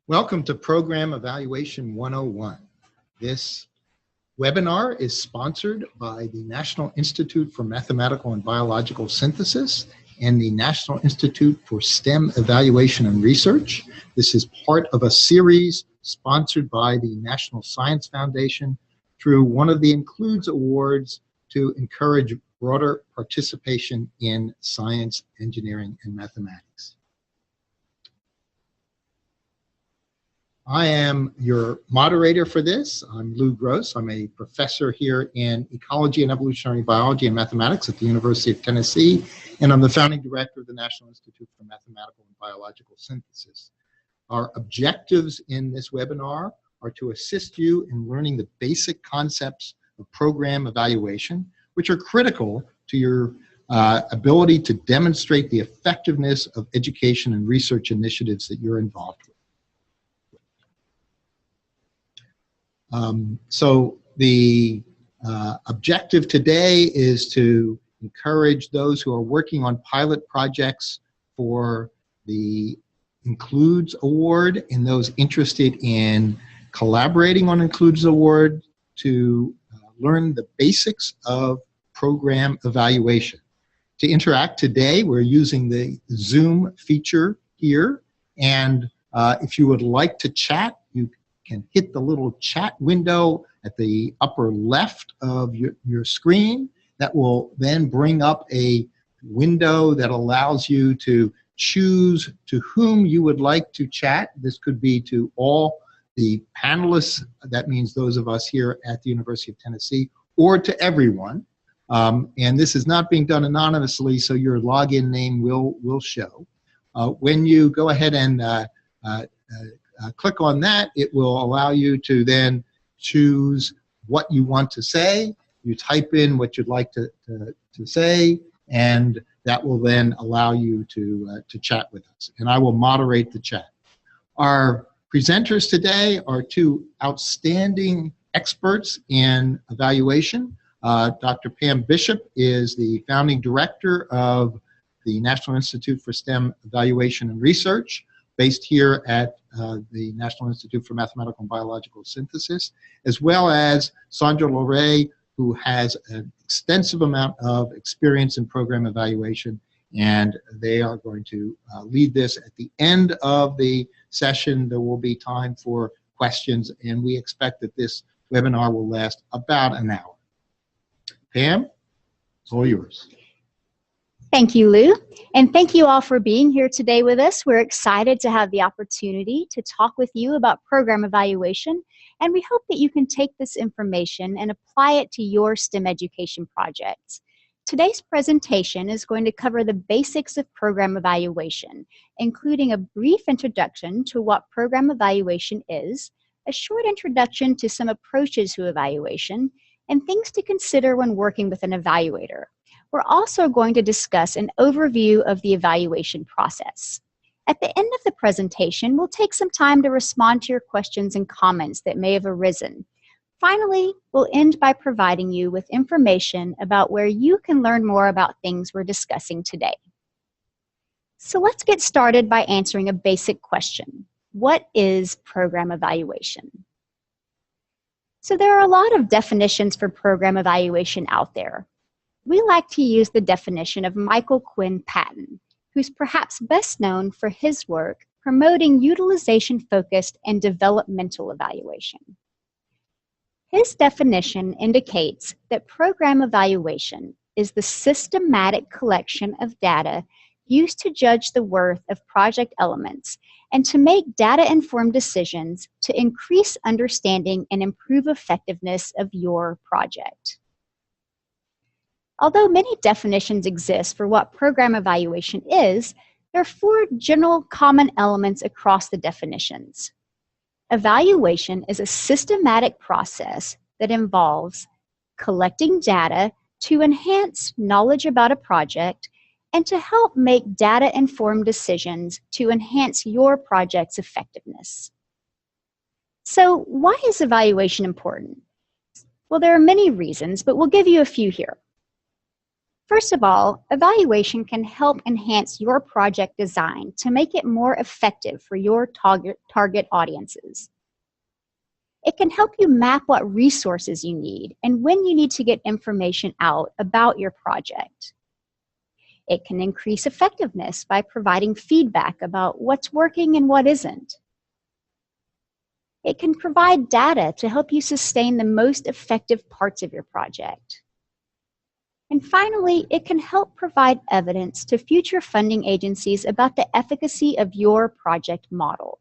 Welcome to Program Evaluation 101. This webinar is sponsored by the National Institute for Mathematical and Biological Synthesis and the National Institute for STEM Evaluation and Research. This is part of a series sponsored by the National Science Foundation through one of the Includes Awards to encourage broader participation in science, engineering, and mathematics. I am your moderator for this. I'm Lou Gross. I'm a professor here in ecology and evolutionary biology and mathematics at the University of Tennessee, and I'm the founding director of the National Institute for Mathematical and Biological Synthesis. Our objectives in this webinar are to assist you in learning the basic concepts of program evaluation, which are critical to your ability to demonstrate the effectiveness of education and research initiatives that you're involved with. So the objective today is to encourage those who are working on pilot projects for the Includes Award and those interested in collaborating on Includes Award to learn the basics of program evaluation. To interact today, we're using the Zoom feature here, and if you would like to chat, you can hit the little chat window at the upper left of your screen. That will then bring up a window that allows you to choose to whom you would like to chat. This could be to all the panelists, that means those of us here at the University of Tennessee, or to everyone. And this is not being done anonymously, so your login name will show. When you go ahead and click on that, it will allow you to then choose what you want to say. You type in what you'd like to say, and that will then allow you to chat with us. And I will moderate the chat. Our presenters today are two outstanding experts in evaluation. Dr. Pam Bishop is the founding director of the National Institute for STEM Evaluation and Research, based here at the National Institute for Mathematical and Biological Synthesis, as well as Sondra LoRe, who has an extensive amount of experience in program evaluation, and they are going to lead this. At the end of the session, there will be time for questions, and we expect that this webinar will last about an hour. Pam, it's all yours. Thank you, Lou, and thank you all for being here today with us. We're excited to have the opportunity to talk with you about program evaluation, and we hope that you can take this information and apply it to your STEM education projects. Today's presentation is going to cover the basics of program evaluation, including a brief introduction to what program evaluation is, a short introduction to some approaches to evaluation, and things to consider when working with an evaluator. We're also going to discuss an overview of the evaluation process. At the end of the presentation, we'll take some time to respond to your questions and comments that may have arisen. Finally, we'll end by providing you with information about where you can learn more about things we're discussing today. So let's get started by answering a basic question. What is program evaluation? So there are a lot of definitions for program evaluation out there. We like to use the definition of Michael Quinn Patton, who's perhaps best known for his work promoting utilization-focused and developmental evaluation. His definition indicates that program evaluation is the systematic collection of data used to judge the worth of project elements and to make data-informed decisions to increase understanding and improve effectiveness of your project. Although many definitions exist for what program evaluation is, there are four general common elements across the definitions. Evaluation is a systematic process that involves collecting data to enhance knowledge about a project and to help make data-informed decisions to enhance your project's effectiveness. So why is evaluation important? Well, there are many reasons, but we'll give you a few here. First of all, evaluation can help enhance your project design to make it more effective for your target audiences. It can help you map what resources you need and when you need to get information out about your project. It can increase effectiveness by providing feedback about what's working and what isn't. It can provide data to help you sustain the most effective parts of your project. And finally, it can help provide evidence to future funding agencies about the efficacy of your project model.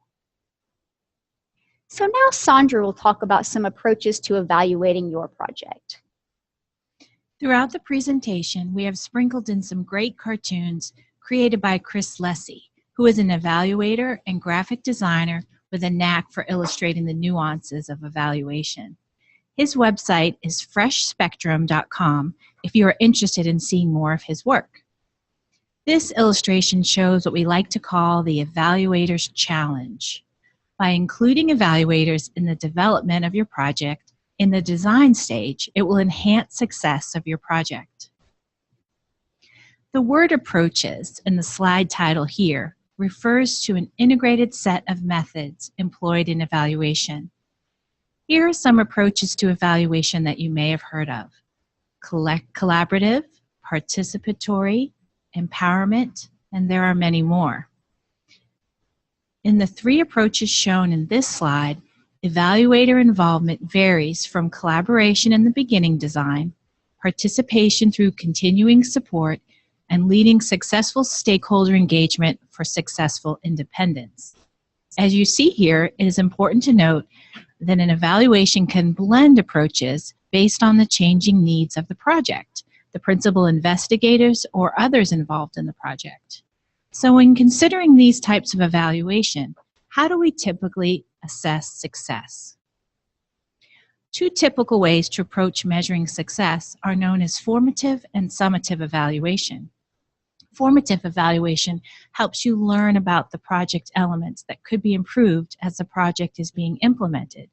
So now Sondra will talk about some approaches to evaluating your project. Throughout the presentation, we have sprinkled in some great cartoons created by Chris Lessy, who is an evaluator and graphic designer with a knack for illustrating the nuances of evaluation. His website is freshspectrum.com if you are interested in seeing more of his work. This illustration shows what we like to call the Evaluator's Challenge. By including evaluators in the development of your project, in the design stage, it will enhance success of your project. The word approaches in the slide title here refers to an integrated set of methods employed in evaluation. Here are some approaches to evaluation that you may have heard of: collaborative, participatory, empowerment, and there are many more. In the three approaches shown in this slide, evaluator involvement varies from collaboration in the beginning design, participation through continuing support, and leading successful stakeholder engagement for successful independence. As you see here, it is important to note that an evaluation can blend approaches based on the changing needs of the project, the principal investigators, or others involved in the project. So when considering these types of evaluation, how do we typically assess success? Two typical ways to approach measuring success are known as formative and summative evaluation. Formative evaluation helps you learn about the project elements that could be improved as the project is being implemented,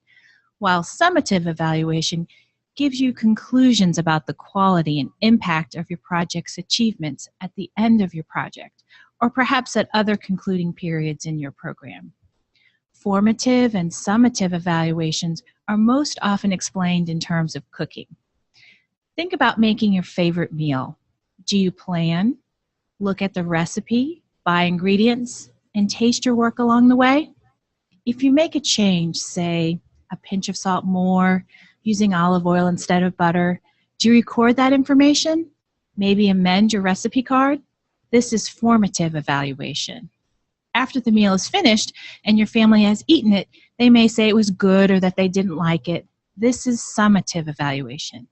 while summative evaluation gives you conclusions about the quality and impact of your project's achievements at the end of your project, or perhaps at other concluding periods in your program. Formative and summative evaluations are most often explained in terms of cooking. Think about making your favorite meal. Do you plan, look at the recipe, buy ingredients, and taste your work along the way? If you make a change, say a pinch of salt more, using olive oil instead of butter, do you record that information? Maybe amend your recipe card? This is formative evaluation. After the meal is finished and your family has eaten it, they may say it was good or that they didn't like it. This is summative evaluation.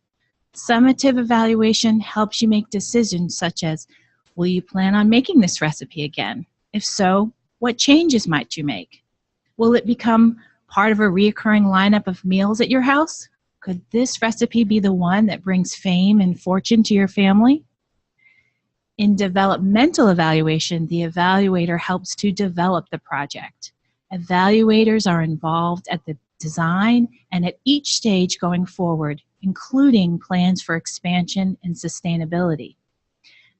Summative evaluation helps you make decisions such as, will you plan on making this recipe again? If so, what changes might you make? Will it become part of a recurring lineup of meals at your house? Could this recipe be the one that brings fame and fortune to your family? In developmental evaluation, the evaluator helps to develop the project. Evaluators are involved at the design and at each stage going forward, including plans for expansion and sustainability.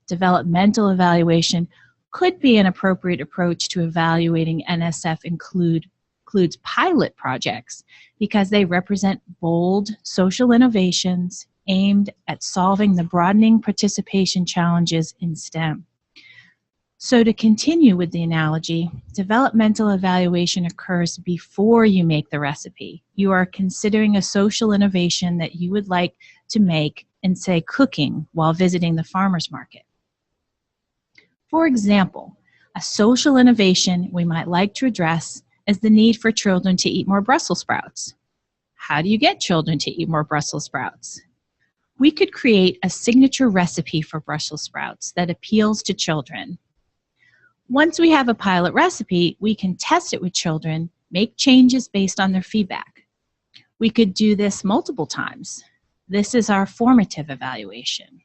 Developmental evaluation could be an appropriate approach to evaluating NSF includes pilot projects because they represent bold social innovations aimed at solving the broadening participation challenges in STEM. So to continue with the analogy, developmental evaluation occurs before you make the recipe. You are considering a social innovation that you would like to make in, say, cooking while visiting the farmer's market. For example, a social innovation we might like to address is the need for children to eat more Brussels sprouts. How do you get children to eat more Brussels sprouts? We could create a signature recipe for Brussels sprouts that appeals to children. Once we have a pilot recipe, we can test it with children, make changes based on their feedback. We could do this multiple times. This is our formative evaluation.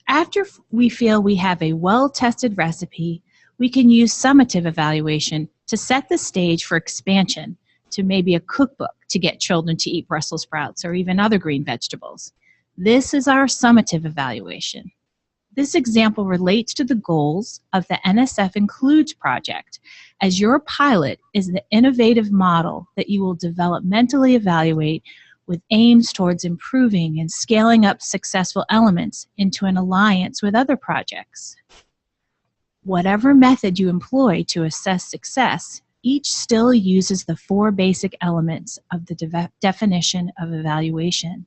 After we feel we have a well-tested recipe, we can use summative evaluation to set the stage for expansion to maybe a cookbook to get children to eat Brussels sprouts or even other green vegetables. This is our summative evaluation. This example relates to the goals of the NSF Includes project, as your pilot is the innovative model that you will developmentally evaluate with aims towards improving and scaling up successful elements into an alliance with other projects. Whatever method you employ to assess success, each still uses the 4 basic elements of the definition of evaluation.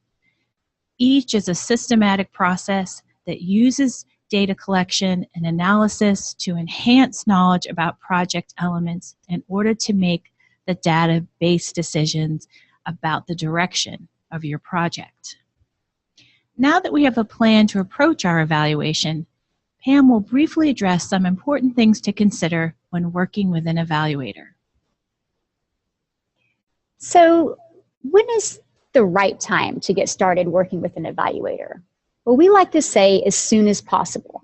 Each is a systematic process that uses data collection and analysis to enhance knowledge about project elements in order to make the data-based decisions about the direction of your project. Now that we have a plan to approach our evaluation, Pam will briefly address some important things to consider when working with an evaluator. So, when is the right time to get started working with an evaluator? Well, we like to say as soon as possible.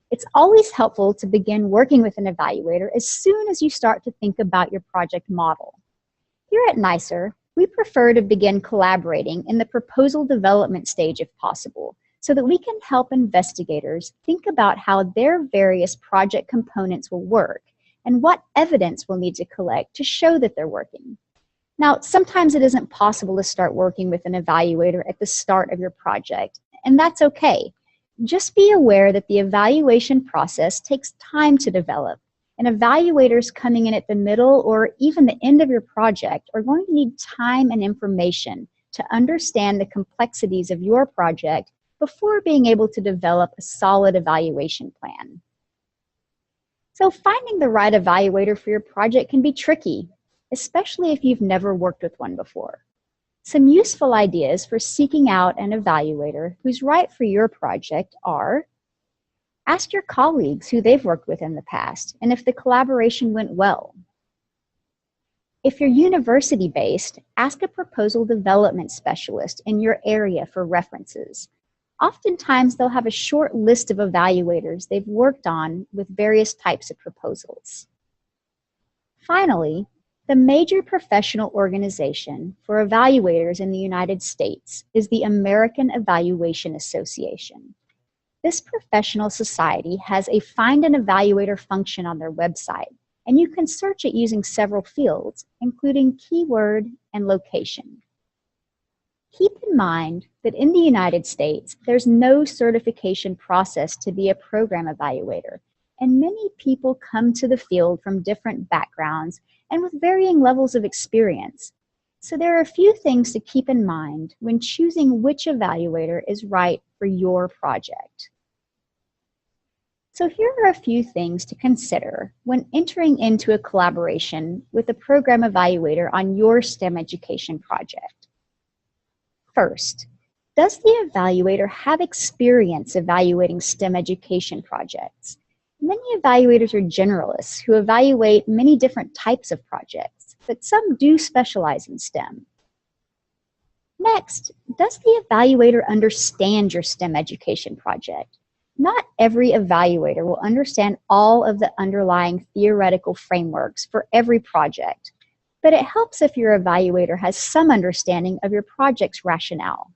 It's always helpful to begin working with an evaluator as soon as you start to think about your project model. Here at NISER, we prefer to begin collaborating in the proposal development stage if possible, so that we can help investigators think about how their various project components will work and what evidence we'll need to collect to show that they're working. Now, sometimes it isn't possible to start working with an evaluator at the start of your project, and that's okay. Just be aware that the evaluation process takes time to develop, and evaluators coming in at the middle or even the end of your project are going to need time and information to understand the complexities of your project before being able to develop a solid evaluation plan. So finding the right evaluator for your project can be tricky, especially if you've never worked with one before. Some useful ideas for seeking out an evaluator who's right for your project are: ask your colleagues who they've worked with in the past and if the collaboration went well. If you're university-based, ask a proposal development specialist in your area for references. Oftentimes, they'll have a short list of evaluators they've worked on with various types of proposals. Finally, the major professional organization for evaluators in the United States is the American Evaluation Association. This professional society has a Find an Evaluator function on their website, and you can search it using several fields, including keyword and location. Keep in mind that in the United States, there's no certification process to be a program evaluator, and many people come to the field from different backgrounds and with varying levels of experience. So there are a few things to keep in mind when choosing which evaluator is right for your project. So here are a few things to consider when entering into a collaboration with a program evaluator on your STEM education project. First, does the evaluator have experience evaluating STEM education projects? Many evaluators are generalists who evaluate many different types of projects, but some do specialize in STEM. Next, does the evaluator understand your STEM education project? Not every evaluator will understand all of the underlying theoretical frameworks for every project, but it helps if your evaluator has some understanding of your project's rationale.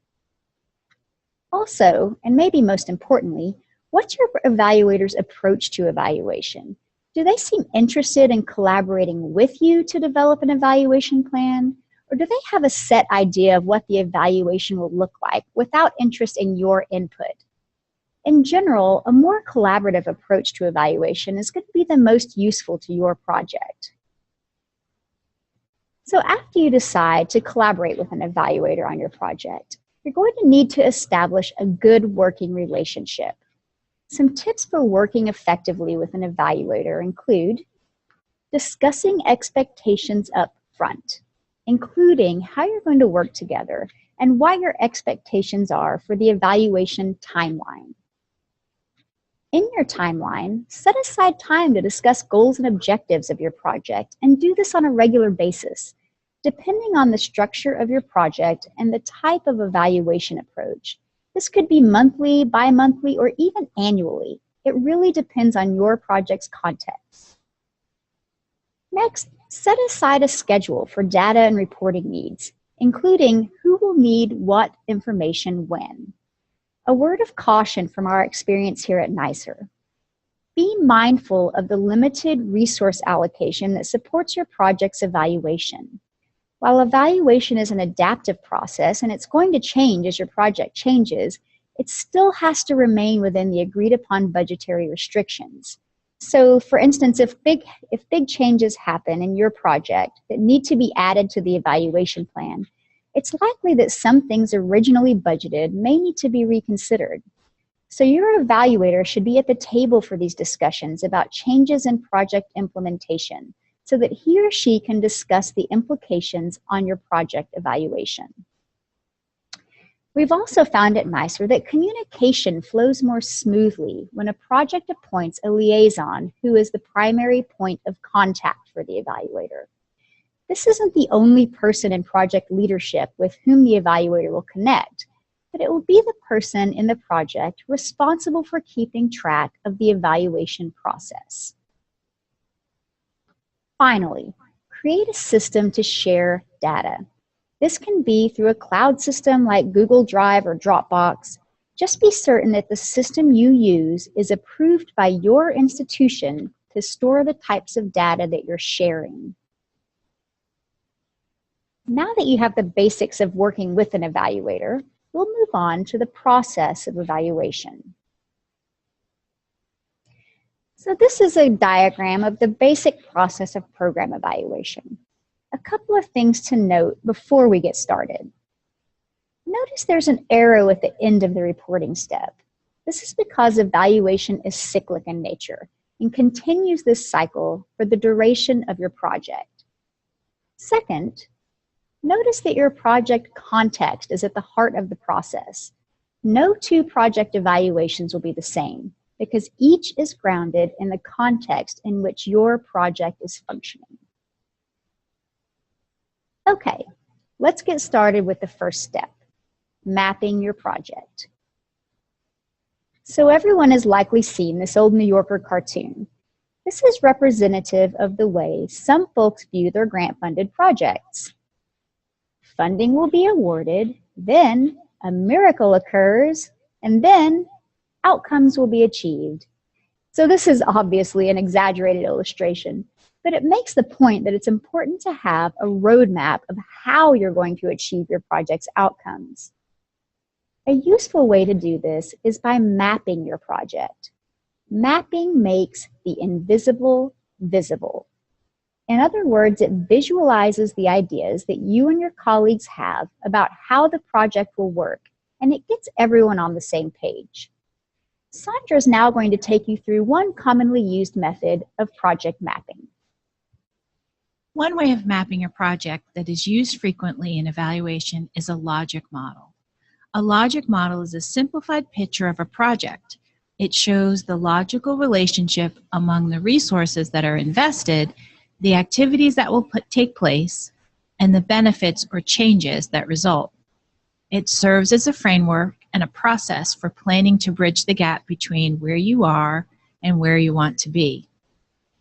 Also, and maybe most importantly, what's your evaluator's approach to evaluation? Do they seem interested in collaborating with you to develop an evaluation plan? Or do they have a set idea of what the evaluation will look like without interest in your input? In general, a more collaborative approach to evaluation is going to be the most useful to your project. So after you decide to collaborate with an evaluator on your project, you're going to need to establish a good working relationship. Some tips for working effectively with an evaluator include discussing expectations up front, including how you're going to work together and what your expectations are for the evaluation timeline. In your timeline, set aside time to discuss goals and objectives of your project and do this on a regular basis. Depending on the structure of your project and the type of evaluation approach, this could be monthly, bi-monthly, or even annually. It really depends on your project's context. Next, set aside a schedule for data and reporting needs, including who will need what information when. A word of caution from our experience here at NISER. Be mindful of the limited resource allocation that supports your project's evaluation. While evaluation is an adaptive process and it's going to change as your project changes, it still has to remain within the agreed upon budgetary restrictions. So for instance, if big changes happen in your project that need to be added to the evaluation plan, it's likely that some things originally budgeted may need to be reconsidered. So your evaluator should be at the table for these discussions about changes in project implementation so that he or she can discuss the implications on your project evaluation. We've also found at NISER that communication flows more smoothly when a project appoints a liaison who is the primary point of contact for the evaluator. This isn't the only person in project leadership with whom the evaluator will connect, but it will be the person in the project responsible for keeping track of the evaluation process. Finally, create a system to share data. This can be through a cloud system like Google Drive or Dropbox. Just be certain that the system you use is approved by your institution to store the types of data that you're sharing. Now that you have the basics of working with an evaluator, we'll move on to the process of evaluation. So this is a diagram of the basic process of program evaluation. A couple of things to note before we get started. Notice there's an arrow at the end of the reporting step. This is because evaluation is cyclic in nature and continues this cycle for the duration of your project. Second, notice that your project context is at the heart of the process. No two project evaluations will be the same because each is grounded in the context in which your project is functioning. Okay, let's get started with the first step, mapping your project. So everyone has likely seen this old New Yorker cartoon. This is representative of the way some folks view their grant-funded projects. Funding will be awarded, then a miracle occurs, and then outcomes will be achieved. So this is obviously an exaggerated illustration, but it makes the point that it's important to have a roadmap of how you're going to achieve your project's outcomes. A useful way to do this is by mapping your project. Mapping makes the invisible visible. In other words, it visualizes the ideas that you and your colleagues have about how the project will work, and it gets everyone on the same page. Sondra is now going to take you through one commonly used method of project mapping. One way of mapping your project that is used frequently in evaluation is a logic model. A logic model is a simplified picture of a project. It shows the logical relationship among the resources that are invested, the activities that will take place, and the benefits or changes that result. It serves as a framework and a process for planning to bridge the gap between where you are and where you want to be.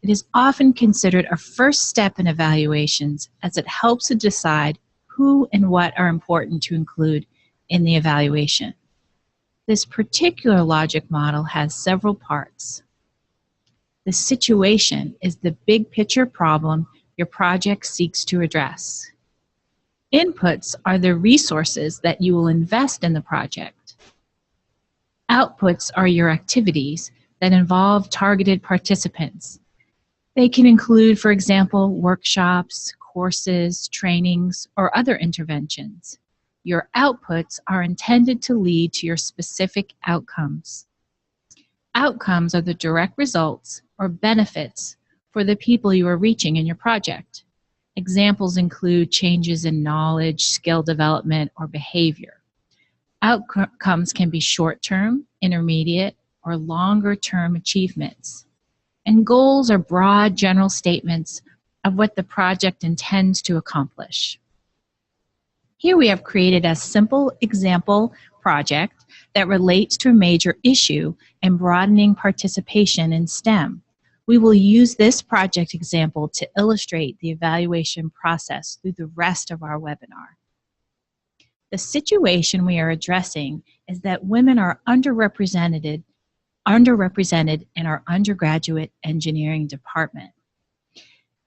It is often considered a first step in evaluations as it helps to decide who and what are important to include in the evaluation. This particular logic model has several parts. The situation is the big picture problem your project seeks to address. Inputs are the resources that you will invest in the project. Outputs are your activities that involve targeted participants. They can include, for example, workshops, courses, trainings, or other interventions. Your outputs are intended to lead to your specific outcomes. Outcomes are the direct results or benefits for the people you are reaching in your project. Examples include changes in knowledge, skill development, or behavior. Outcomes can be short-term, intermediate, or longer-term achievements. And goals are broad, general statements of what the project intends to accomplish. Here we have created a simple example project that relates to a major issue and broadening participation in STEM. We will use this project example to illustrate the evaluation process through the rest of our webinar. The situation we are addressing is that women are underrepresented in our undergraduate engineering department.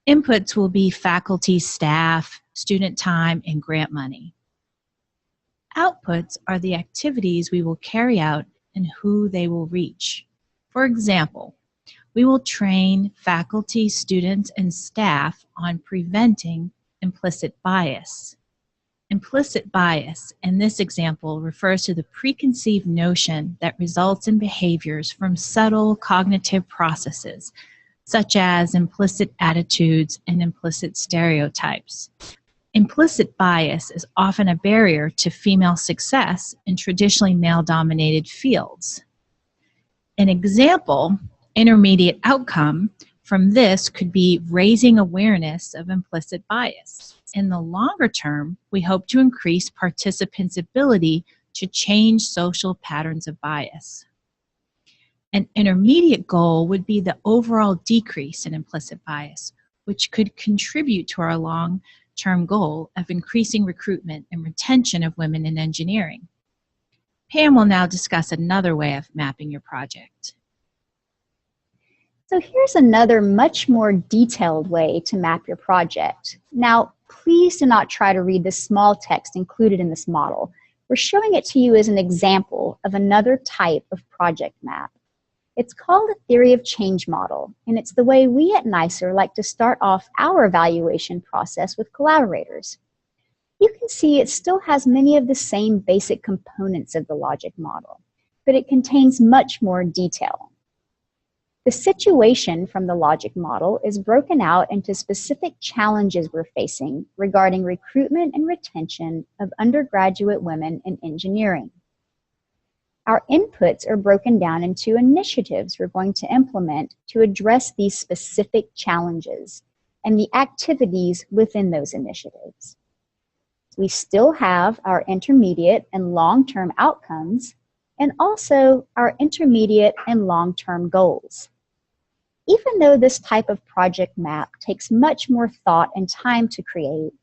Inputs will be faculty, staff, student time, and grant money. Outputs are the activities we will carry out and who they will reach. For example, we will train faculty, students, and staff on preventing implicit bias. Implicit bias, in this example, refers to the preconceived notion that results in behaviors from subtle cognitive processes, such as implicit attitudes and implicit stereotypes. Implicit bias is often a barrier to female success in traditionally male-dominated fields. An example, intermediate outcome, from this could be raising awareness of implicit bias. In the longer term, we hope to increase participants' ability to change social patterns of bias. An intermediate goal would be the overall decrease in implicit bias, which could contribute to our long-term goal of increasing recruitment and retention of women in engineering. Pam will now discuss another way of mapping your project. So here's another much more detailed way to map your project. Now, please do not try to read the small text included in this model. We're showing it to you as an example of another type of project map. It's called a theory of change model, and it's the way we at NISER like to start off our evaluation process with collaborators. You can see it still has many of the same basic components of the logic model, but it contains much more detail. The situation from the logic model is broken out into specific challenges we're facing regarding recruitment and retention of undergraduate women in engineering. Our inputs are broken down into initiatives we're going to implement to address these specific challenges and the activities within those initiatives. We still have our intermediate and long-term outcomes and also our intermediate and long-term goals. Even though this type of project map takes much more thought and time to create,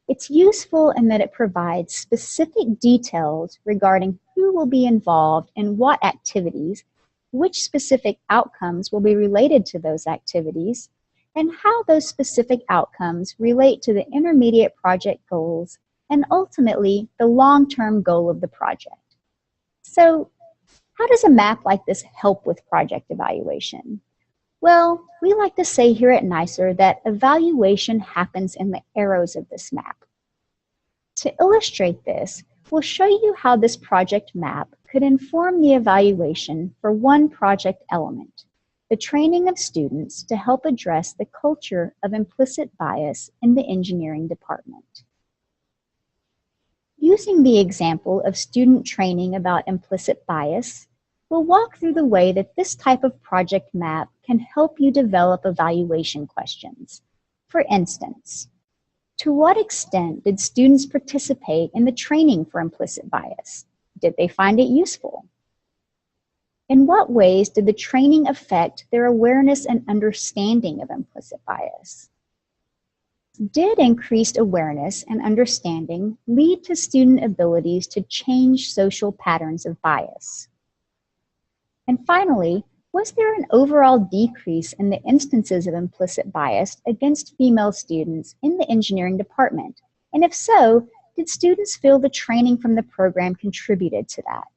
it's useful in that it provides specific details regarding who will be involved in what activities, which specific outcomes will be related to those activities, and how those specific outcomes relate to the intermediate project goals and ultimately the long-term goal of the project. So, how does a map like this help with project evaluation? Well, we like to say here at NISER that evaluation happens in the arrows of this map. To illustrate this, we'll show you how this project map could inform the evaluation for one project element, the training of students to help address the culture of implicit bias in the engineering department. Using the example of student training about implicit bias, we'll walk through the way that this type of project map can help you develop evaluation questions. For instance, to what extent did students participate in the training for implicit bias? Did they find it useful? In what ways did the training affect their awareness and understanding of implicit bias? Did increased awareness and understanding lead to student abilities to change social patterns of bias? And finally, was there an overall decrease in the instances of implicit bias against female students in the engineering department? And if so, did students feel the training from the program contributed to that?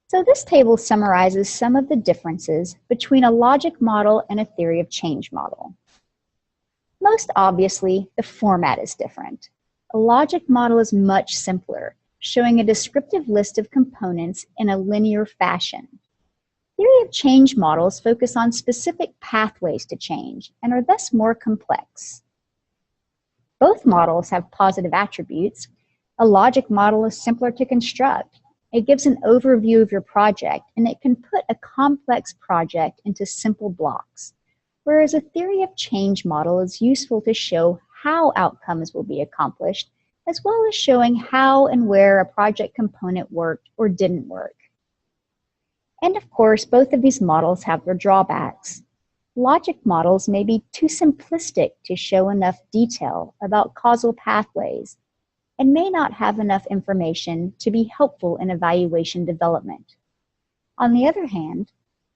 So this table summarizes some of the differences between a logic model and a theory of change model. Most obviously, the format is different. A logic model is much simpler, showing a descriptive list of components in a linear fashion. Theory of change models focus on specific pathways to change and are thus more complex. Both models have positive attributes. A logic model is simpler to construct. It gives an overview of your project, and it can put a complex project into simple blocks, whereas a theory of change model is useful to show how outcomes will be accomplished, as well as showing how and where a project component worked or didn't work. And of course, both of these models have their drawbacks. Logic models may be too simplistic to show enough detail about causal pathways, and may not have enough information to be helpful in evaluation development. On the other hand,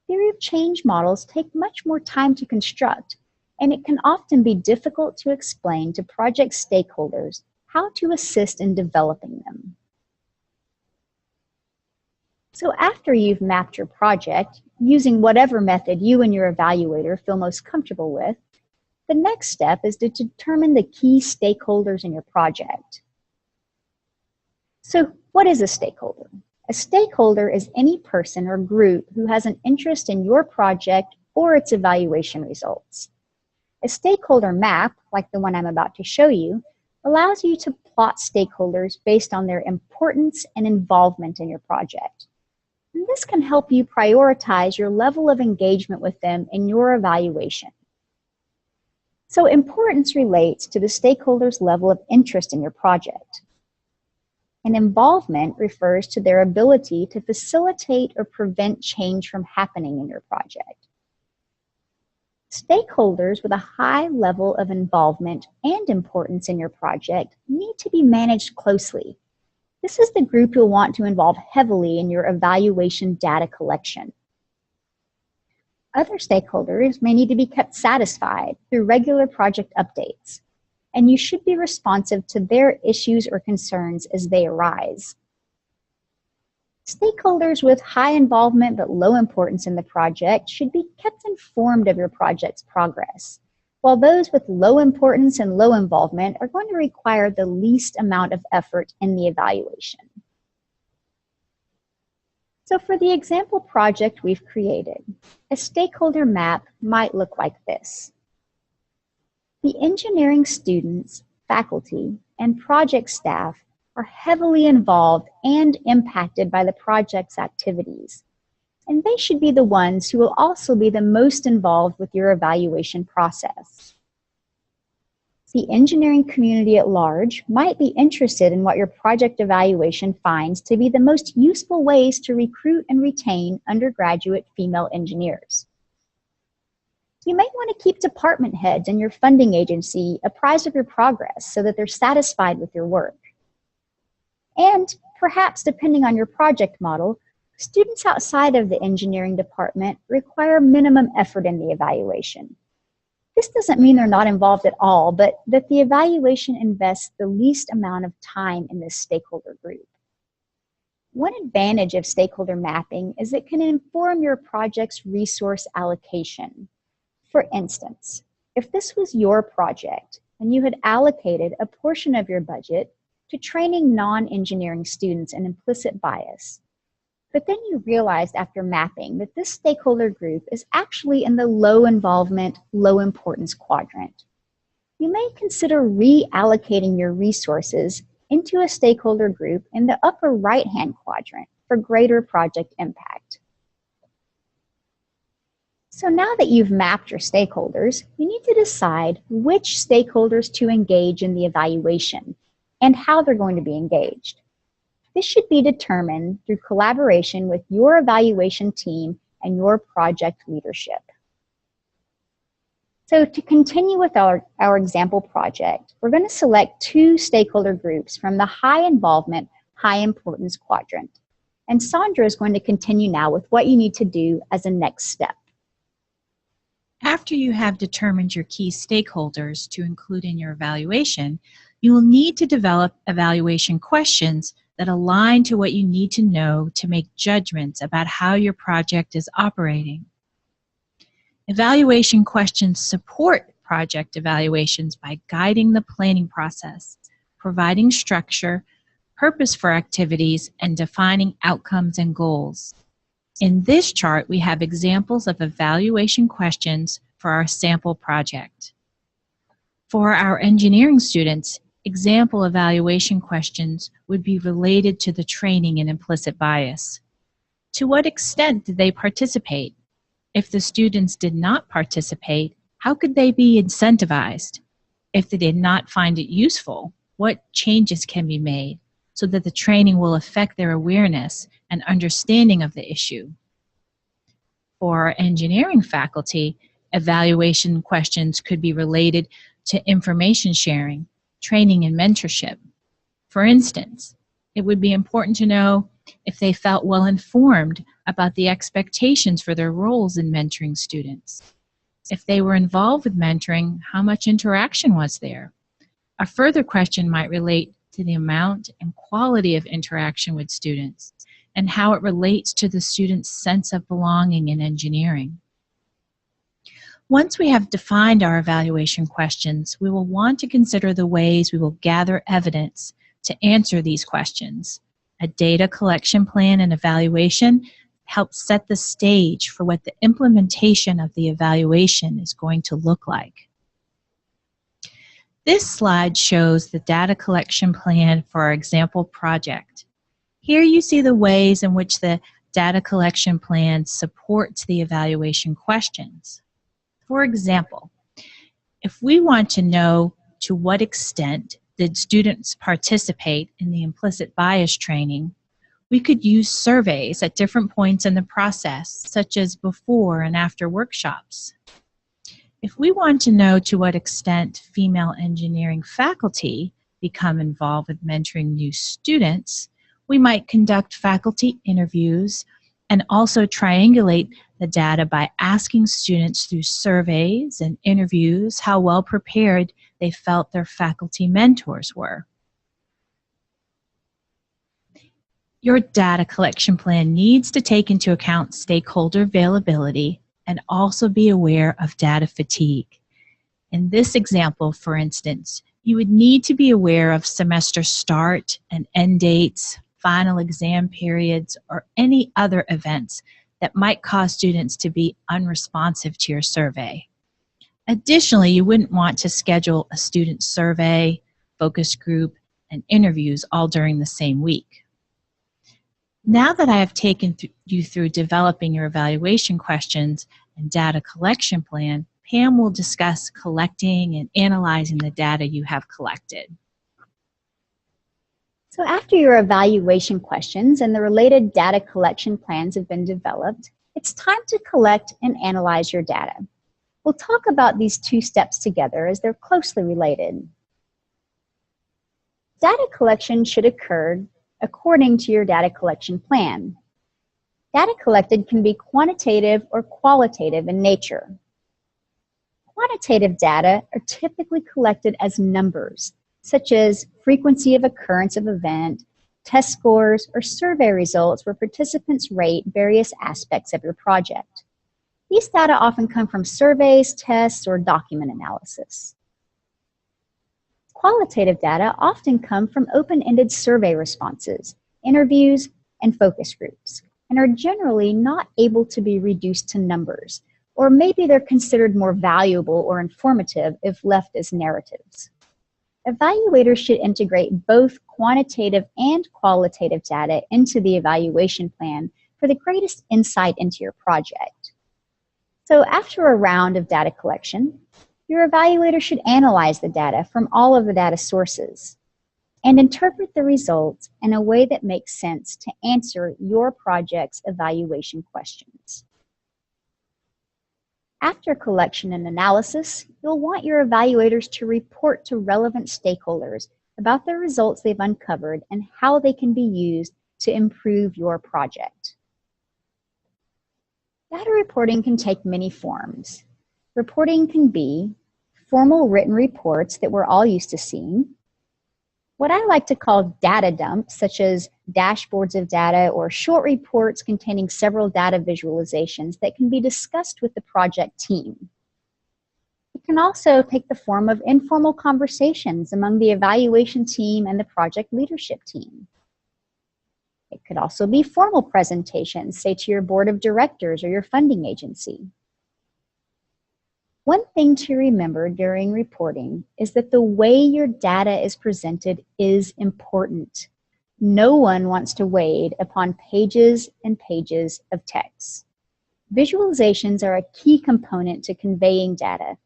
theory of change models take much more time to construct, and it can often be difficult to explain to project stakeholders how to assist in developing them. So after you've mapped your project, using whatever method you and your evaluator feel most comfortable with, the next step is to determine the key stakeholders in your project. So what is a stakeholder? A stakeholder is any person or group who has an interest in your project or its evaluation results. A stakeholder map, like the one I'm about to show you, allows you to plot stakeholders based on their importance and involvement in your project. And this can help you prioritize your level of engagement with them in your evaluation. So importance relates to the stakeholders' level of interest in your project. And involvement refers to their ability to facilitate or prevent change from happening in your project. Stakeholders with a high level of involvement and importance in your project need to be managed closely. This is the group you'll want to involve heavily in your evaluation data collection. Other stakeholders may need to be kept satisfied through regular project updates, and you should be responsive to their issues or concerns as they arise. Stakeholders with high involvement but low importance in the project should be kept informed of your project's progress, while those with low importance and low involvement are going to require the least amount of effort in the evaluation. So for the example project we've created, a stakeholder map might look like this. The engineering students, faculty, and project staff are heavily involved and impacted by the project's activities, and they should be the ones who will also be the most involved with your evaluation process. The engineering community at large might be interested in what your project evaluation finds to be the most useful ways to recruit and retain undergraduate female engineers. You may want to keep department heads and your funding agency apprised of your progress so that they're satisfied with your work. And perhaps, depending on your project model, students outside of the engineering department require minimum effort in the evaluation. This doesn't mean they're not involved at all, but that the evaluation invests the least amount of time in this stakeholder group. One advantage of stakeholder mapping is it can inform your project's resource allocation. For instance, if this was your project and you had allocated a portion of your budget to training non-engineering students in implicit bias, but then you realized after mapping that this stakeholder group is actually in the low involvement, low importance quadrant, you may consider reallocating your resources into a stakeholder group in the upper right-hand quadrant for greater project impact. So now that you've mapped your stakeholders, you need to decide which stakeholders to engage in the evaluation and how they're going to be engaged. This should be determined through collaboration with your evaluation team and your project leadership. So to continue with our example project, we're going to select two stakeholder groups from the high involvement, high importance quadrant. And Sondra is going to continue now with what you need to do as a next step. After you have determined your key stakeholders to include in your evaluation, you will need to develop evaluation questions that align to what you need to know to make judgments about how your project is operating. Evaluation questions support project evaluations by guiding the planning process, providing structure, purpose for activities, and defining outcomes and goals. In this chart, we have examples of evaluation questions for our sample project. For our engineering students, example evaluation questions would be related to the training in implicit bias. To what extent did they participate? If the students did not participate, how could they be incentivized? If they did not find it useful, what changes can be made so that the training will affect their awareness and understanding of the issue? For our engineering faculty, evaluation questions could be related to information sharing, training and mentorship. For instance, it would be important to know if they felt well informed about the expectations for their roles in mentoring students. If they were involved with mentoring, how much interaction was there? A further question might relate to the amount and quality of interaction with students and how it relates to the student's sense of belonging in engineering. Once we have defined our evaluation questions, we will want to consider the ways we will gather evidence to answer these questions. A data collection plan and evaluation helps set the stage for what the implementation of the evaluation is going to look like. This slide shows the data collection plan for our example project. Here you see the ways in which the data collection plan supports the evaluation questions. For example, if we want to know to what extent did students participate in the implicit bias training, we could use surveys at different points in the process, such as before and after workshops. If we want to know to what extent female engineering faculty become involved with mentoring new students, we might conduct faculty interviews and also triangulate the data by asking students through surveys and interviews how well prepared they felt their faculty mentors were. Your data collection plan needs to take into account stakeholder availability and also be aware of data fatigue. In this example, for instance, you would need to be aware of semester start and end dates, final exam periods, or any other events that might cause students to be unresponsive to your survey. Additionally, you wouldn't want to schedule a student survey, focus group, and interviews all during the same week. Now that I have taken you through developing your evaluation questions and data collection plan, Pam will discuss collecting and analyzing the data you have collected. So after your evaluation questions and the related data collection plans have been developed, it's time to collect and analyze your data. We'll talk about these two steps together as they're closely related. Data collection should occur according to your data collection plan. Data collected can be quantitative or qualitative in nature. Quantitative data are typically collected as numbers, such as frequency of occurrence of event, test scores, or survey results where participants rate various aspects of your project. These data often come from surveys, tests, or document analysis. Qualitative data often come from open-ended survey responses, interviews, and focus groups, and are generally not able to be reduced to numbers, or maybe they're considered more valuable or informative if left as narratives. Evaluators should integrate both quantitative and qualitative data into the evaluation plan for the greatest insight into your project. So after a round of data collection, your evaluator should analyze the data from all of the data sources and interpret the results in a way that makes sense to answer your project's evaluation questions. After collection and analysis, you'll want your evaluators to report to relevant stakeholders about the results they've uncovered and how they can be used to improve your project. Data reporting can take many forms. Reporting can be formal written reports that we're all used to seeing, what I like to call data dumps, such as dashboards of data or short reports containing several data visualizations that can be discussed with the project team. It can also take the form of informal conversations among the evaluation team and the project leadership team. It could also be formal presentations, say to your board of directors or your funding agency. One thing to remember during reporting is that the way your data is presented is important. No one wants to wade upon pages and pages of text. Visualizations are a key component to conveying data,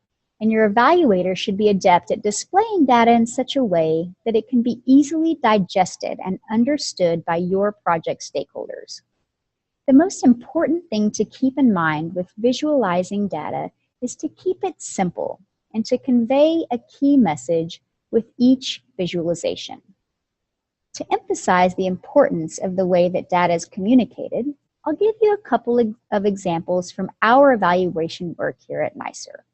and your evaluator should be adept at displaying data in such a way that it can be easily digested and understood by your project stakeholders. The most important thing to keep in mind with visualizing data is to keep it simple and to convey a key message with each visualization. To emphasize the importance of the way that data is communicated, I'll give you a couple of examples from our evaluation work here at NISER.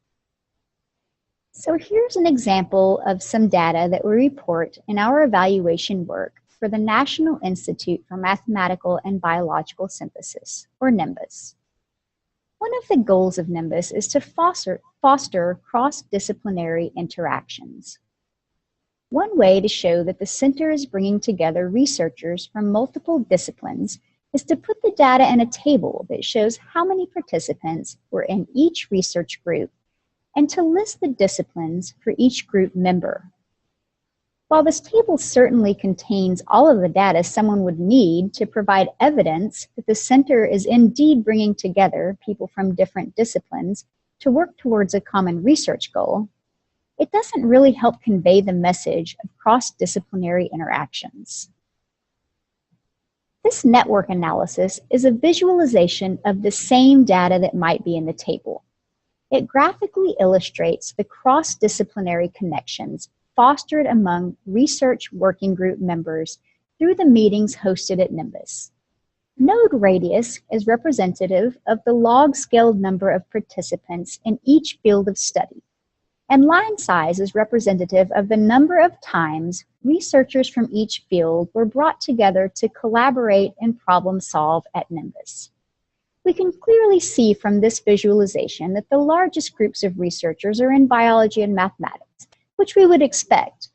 So here's an example of some data that we report in our evaluation work for the National Institute for Mathematical and Biological Synthesis, or NIMBioS. One of the goals of NIMBioS is to foster cross-disciplinary interactions. One way to show that the center is bringing together researchers from multiple disciplines is to put the data in a table that shows how many participants were in each research group and to list the disciplines for each group member. While this table certainly contains all of the data someone would need to provide evidence that the center is indeed bringing together people from different disciplines to work towards a common research goal, it doesn't really help convey the message of cross-disciplinary interactions. This network analysis is a visualization of the same data that might be in the table. It graphically illustrates the cross-disciplinary connections fostered among research working group members through the meetings hosted at NIMBioS. Node radius is representative of the log-scaled number of participants in each field of study, and line size is representative of the number of times researchers from each field were brought together to collaborate and problem solve at NIMBioS. We can clearly see from this visualization that the largest groups of researchers are in biology and mathematics, which we would expect.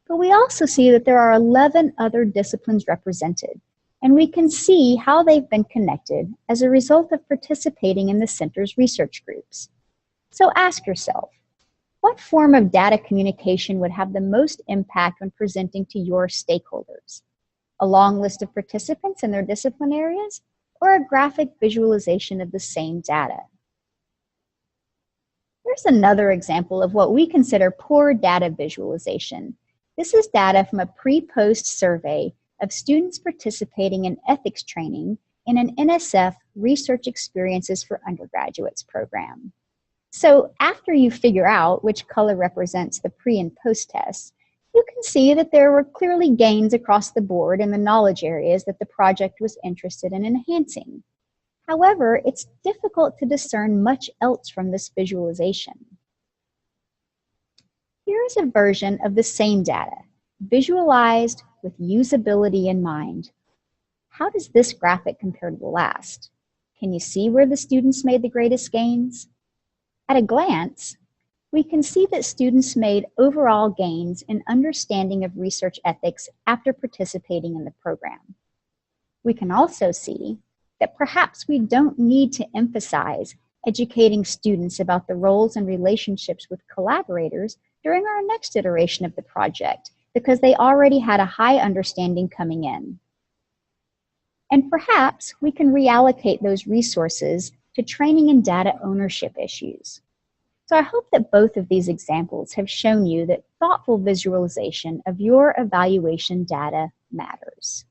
But we also see that there are 11 other disciplines represented, and we can see how they've been connected as a result of participating in the center's research groups. So ask yourself, what form of data communication would have the most impact when presenting to your stakeholders? A long list of participants in their discipline areas, or a graphic visualization of the same data? Here's another example of what we consider poor data visualization. This is data from a pre-post survey of students participating in ethics training in an NSF Research Experiences for Undergraduates program. So after you figure out which color represents the pre and post tests, you can see that there were clearly gains across the board in the knowledge areas that the project was interested in enhancing. However, it's difficult to discern much else from this visualization. Here is a version of the same data, visualized with usability in mind. How does this graphic compare to the last? Can you see where the students made the greatest gains? At a glance, we can see that students made overall gains in understanding of research ethics after participating in the program. We can also see that perhaps we don't need to emphasize educating students about the roles and relationships with collaborators during our next iteration of the project, because they already had a high understanding coming in. And perhaps we can reallocate those resources to training and data ownership issues. So I hope that both of these examples have shown you that thoughtful visualization of your evaluation data matters.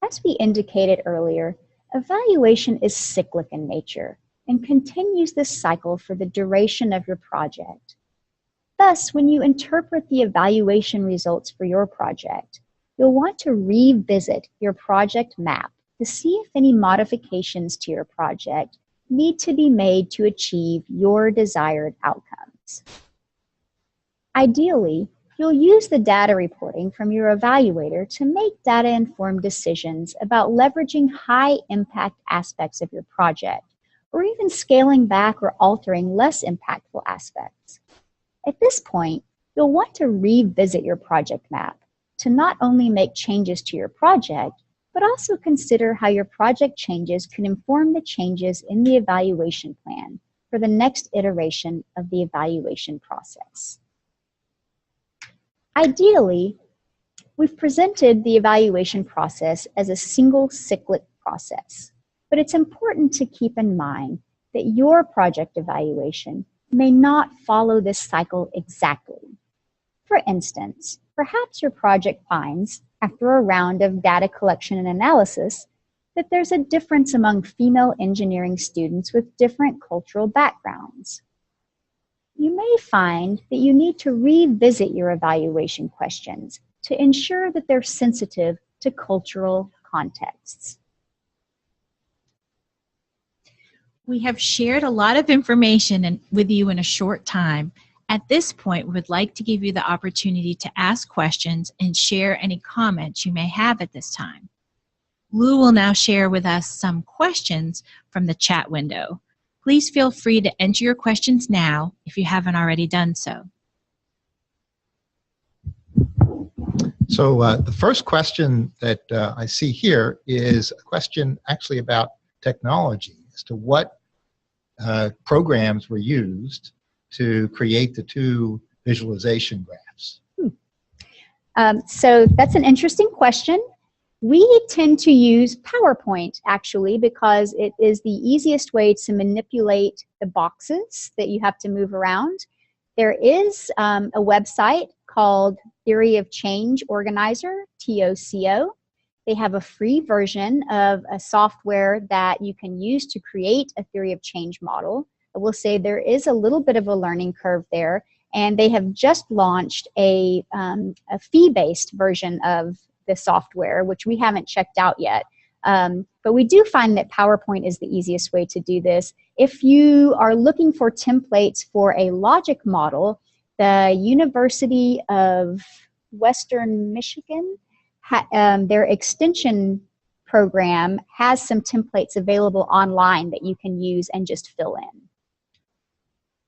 As we indicated earlier, evaluation is cyclic in nature and continues this cycle for the duration of your project. Thus, when you interpret the evaluation results for your project, you'll want to revisit your project map to see if any modifications to your project need to be made to achieve your desired outcomes. Ideally, you'll use the data reporting from your evaluator to make data-informed decisions about leveraging high-impact aspects of your project, or even scaling back or altering less impactful aspects. At this point, you'll want to revisit your project map to not only make changes to your project, but also consider how your project changes can inform the changes in the evaluation plan for the next iteration of the evaluation process. Ideally, we've presented the evaluation process as a single cyclic process, but it's important to keep in mind that your project evaluation may not follow this cycle exactly. For instance, perhaps your project finds, after a round of data collection and analysis, that there's a difference among female engineering students with different cultural backgrounds. you may find that you need to revisit your evaluation questions to ensure that they're sensitive to cultural contexts. We have shared a lot of information with you in a short time. At this point, we would like to give you the opportunity to ask questions and share any comments you may have at this time. Lou will now share with us some questions from the chat window. Please feel free to enter your questions now if you haven't already done so. So the first question that I see here is a question actually about technology as to what programs were used to create the two visualization graphs. So that's an interesting question. We tend to use PowerPoint actually because it is the easiest way to manipulate the boxes that you have to move around. There is a website called Theory of Change Organizer, TOCO. They have a free version of a software that you can use to create a theory of change model. I will say there is a little bit of a learning curve there, and they have just launched a fee-based version of the software, which we haven't checked out yet. But we do find that PowerPoint is the easiest way to do this. If you are looking for templates for a logic model, the University of Western Michigan, their extension program has some templates available online that you can use and just fill in.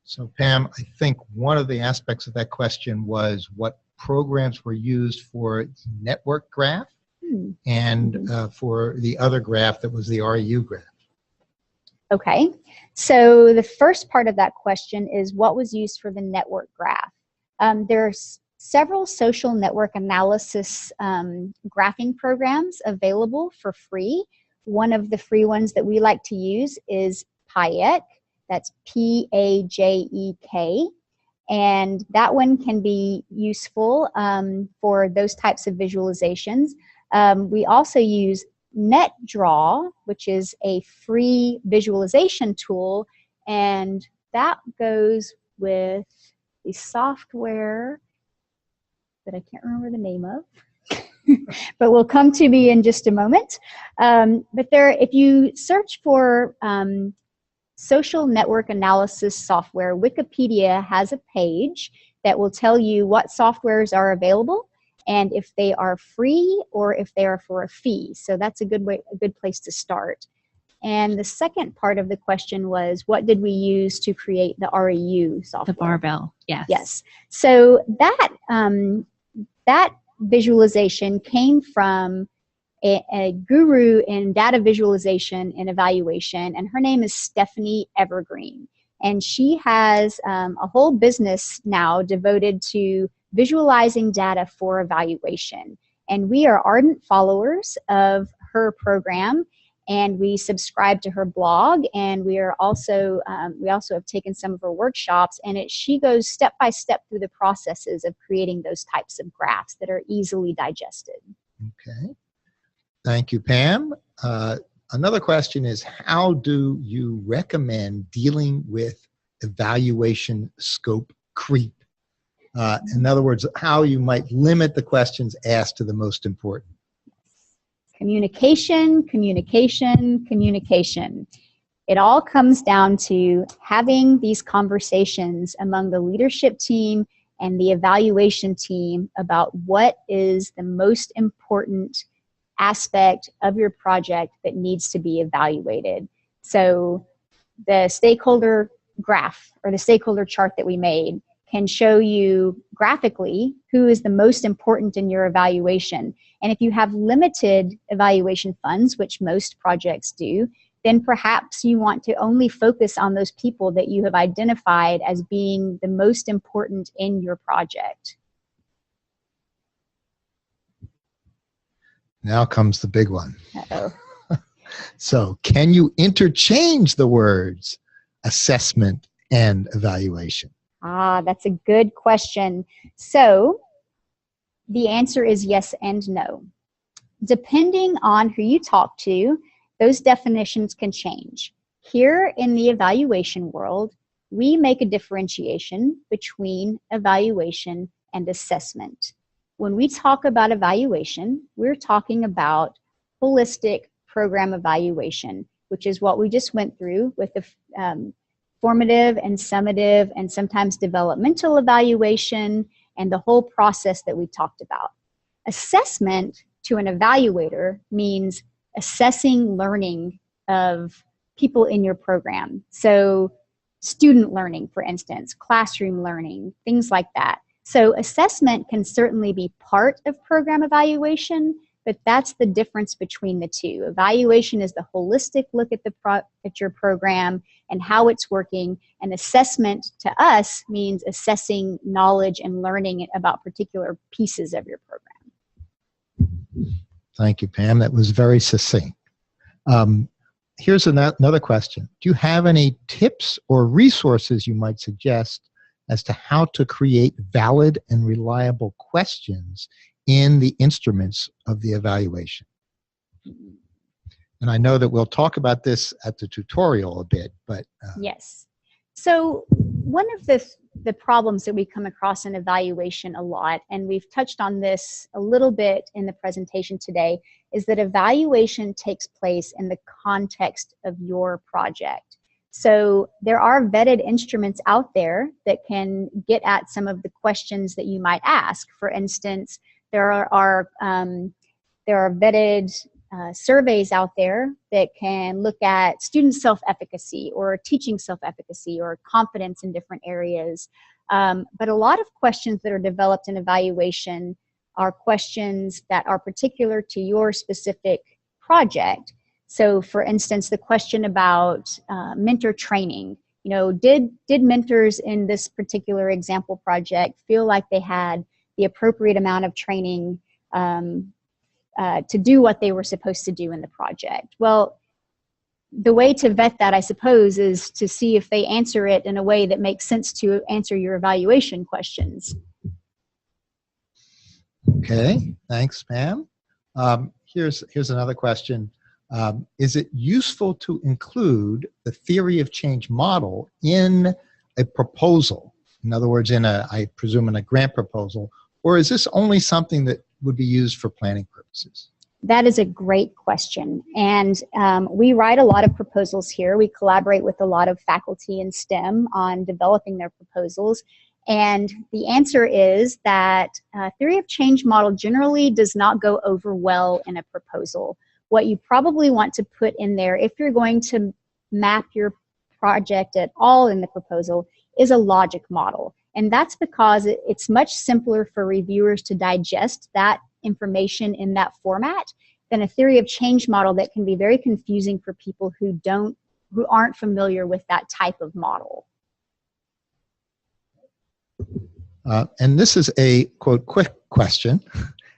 So Pam, I think one of the aspects of that question was what programs were used for network graph and for the other graph that was the REU graph. Okay, so the first part of that question is what was used for the network graph. There's several social network analysis graphing programs available for free. One of the free ones that we like to use is Pajek. That's P-A-J-E-K. And that one can be useful for those types of visualizations. We also use NetDraw, which is a free visualization tool, and that goes with the software that I can't remember the name of, but will come to me in just a moment. But there, if you search for social network analysis software, Wikipedia has a page that will tell you what softwares are available and if they are free or if they are for a fee. So that's a good place to start. And the second part of the question was, what did we use to create the REU software? The barbell, yes. Yes. So that, that visualization came from a guru in data visualization and evaluation, and her name is Stephanie Evergreen. And she has a whole business now devoted to visualizing data for evaluation. And we are ardent followers of her program, and we subscribe to her blog, and we are also we also have taken some of her workshops, and she goes step by step through the processes of creating those types of graphs that are easily digested. Okay. Thank you, Pam. Another question is, how do you recommend dealing with evaluation scope creep? In other words, how you might limit the questions asked to the most important. Communication, communication, communication. It all comes down to having these conversations among the leadership team and the evaluation team about what is the most important aspect of your project that needs to be evaluated. So the stakeholder graph or the stakeholder chart that we made can show you graphically who is the most important in your evaluation. And if you have limited evaluation funds, which most projects do, then perhaps you want to only focus on those people that you have identified as being the most important in your project. Now comes the big one. Uh-oh. So, can you interchange the words assessment and evaluation? Ah, that's a good question. So, the answer is yes and no. Depending on who you talk to, those definitions can change. Here in the evaluation world, we make a differentiation between evaluation and assessment. When we talk about evaluation, we're talking about holistic program evaluation, which is what we just went through with the formative and summative and sometimes developmental evaluation and the whole process that we talked about. Assessment to an evaluator means assessing learning of people in your program. So student learning, for instance, classroom learning, things like that. So assessment can certainly be part of program evaluation, but that's the difference between the two. Evaluation is the holistic look at your program and how it's working, and assessment to us means assessing knowledge and learning about particular pieces of your program. Thank you, Pam. That was very succinct. Here's another question. Do you have any tips or resources you might suggest as to how to create valid and reliable questions in the instruments of the evaluation? And I know that we'll talk about this at the tutorial a bit, but... Yes. So one of the problems that we come across in evaluation a lot, and we've touched on this a little bit in the presentation today, is that evaluation takes place in the context of your project. So there are vetted instruments out there that can get at some of the questions that you might ask. For instance, there are vetted surveys out there that can look at student self-efficacy or teaching self-efficacy or confidence in different areas. But a lot of questions that are developed in evaluation are questions that are particular to your specific project. So for instance, the question about mentor training, you know, did mentors in this particular example project feel like they had the appropriate amount of training to do what they were supposed to do in the project? Well, the way to vet that, I suppose, is to see if they answer it in a way that makes sense to answer your evaluation questions. Okay, thanks, Pam. Here's another question. Is it useful to include the theory of change model in a proposal? In other words, I presume in a grant proposal, or is this only something that would be used for planning purposes? That is a great question. And we write a lot of proposals here. We collaborate with a lot of faculty in STEM on developing their proposals. And the answer is that theory of change model generally does not go over well in a proposal. What you probably want to put in there, if you're going to map your project at all in the proposal, is a logic model. And that's because it's much simpler for reviewers to digest that information in that format than a theory of change model that can be very confusing for people who aren't familiar with that type of model. And this is a, quote, quick question.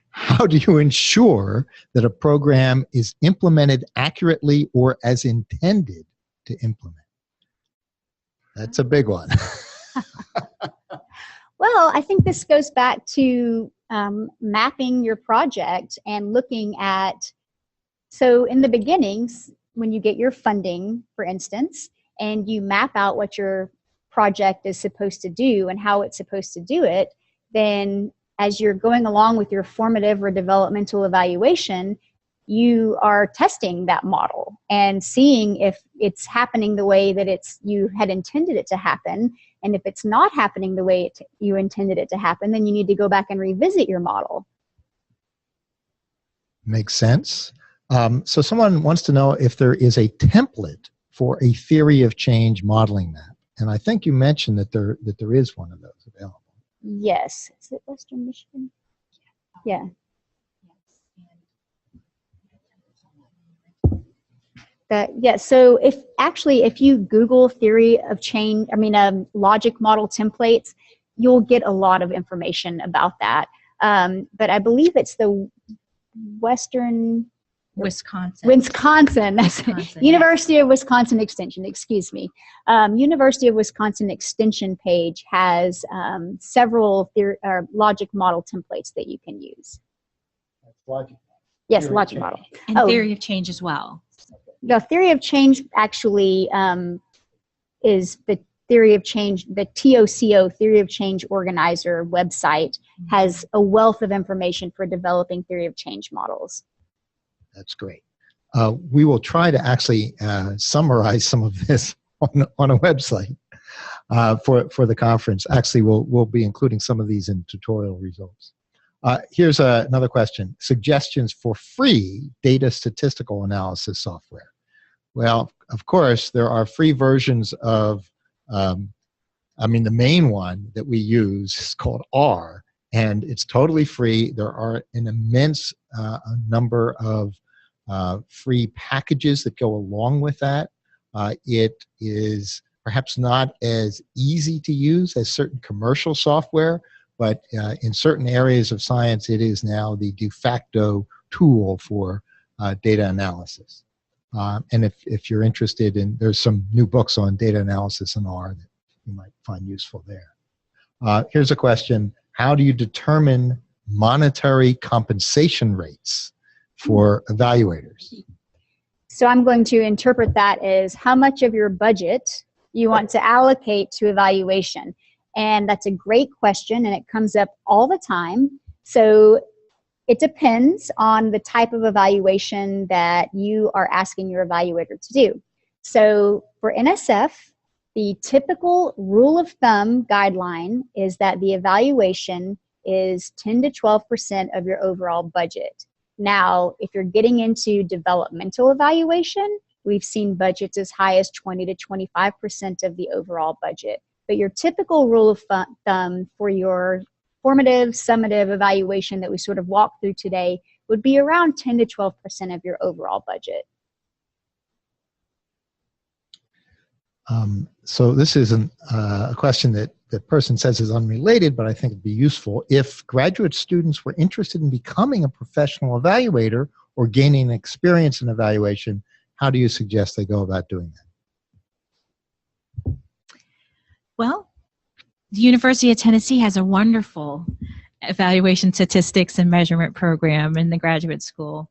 How do you ensure that a program is implemented accurately or as intended to implement? That's a big one. Well, I think this goes back to mapping your project and looking at, so in the beginnings, when you get your funding, for instance, and you map out what your project is supposed to do and how it's supposed to do it, then as you're going along with your formative or developmental evaluation, you are testing that model and seeing if it's happening the way that you had intended it to happen. And if it's not happening the way you intended it to happen, then you need to go back and revisit your model. Makes sense. So someone wants to know if there is a template for a theory of change modeling map. And I think you mentioned that there is one of those available. Yes. Is it Western Michigan? Yeah. So if you Google theory of change, logic model templates, you'll get a lot of information about that. But I believe it's the Wisconsin. University of Wisconsin Extension, excuse me. University of Wisconsin Extension page has several logic model templates that you can use. That's logic. Yes, theory logic model. And theory of change as well. The theory of change actually is the Theory of Change, the TOCO, Theory of Change Organizer website has a wealth of information for developing theory of change models. That's great. We will try to actually summarize some of this on a website for the conference. Actually, we'll be including some of these in tutorial results. Here's another question. Suggestions for free data statistical analysis software. Well, of course, there are free versions of, the main one that we use is called R, and it's totally free. There are an immense number of free packages that go along with that. It is perhaps not as easy to use as certain commercial software, but in certain areas of science, it is now the de facto tool for data analysis. And if you're interested in, there's some new books on data analysis in R that you might find useful there. Here's a question. How do you determine monetary compensation rates for evaluators? So I'm going to interpret that as how much of your budget you want to allocate to evaluation. And that's a great question, and it comes up all the time. So it depends on the type of evaluation that you are asking your evaluator to do. So for NSF, the typical rule of thumb guideline is that the evaluation is 10 to 12% of your overall budget. Now, if you're getting into developmental evaluation, we've seen budgets as high as 20 to 25% of the overall budget. But your typical rule of thumb for your formative, summative evaluation that we sort of walked through today would be around 10 to 12% of your overall budget. So this is a question that the person says is unrelated, but I think it'd be useful. If graduate students were interested in becoming a professional evaluator or gaining experience in evaluation, how do you suggest they go about doing that? Well, the University of Tennessee has a wonderful evaluation statistics and measurement program in the graduate school.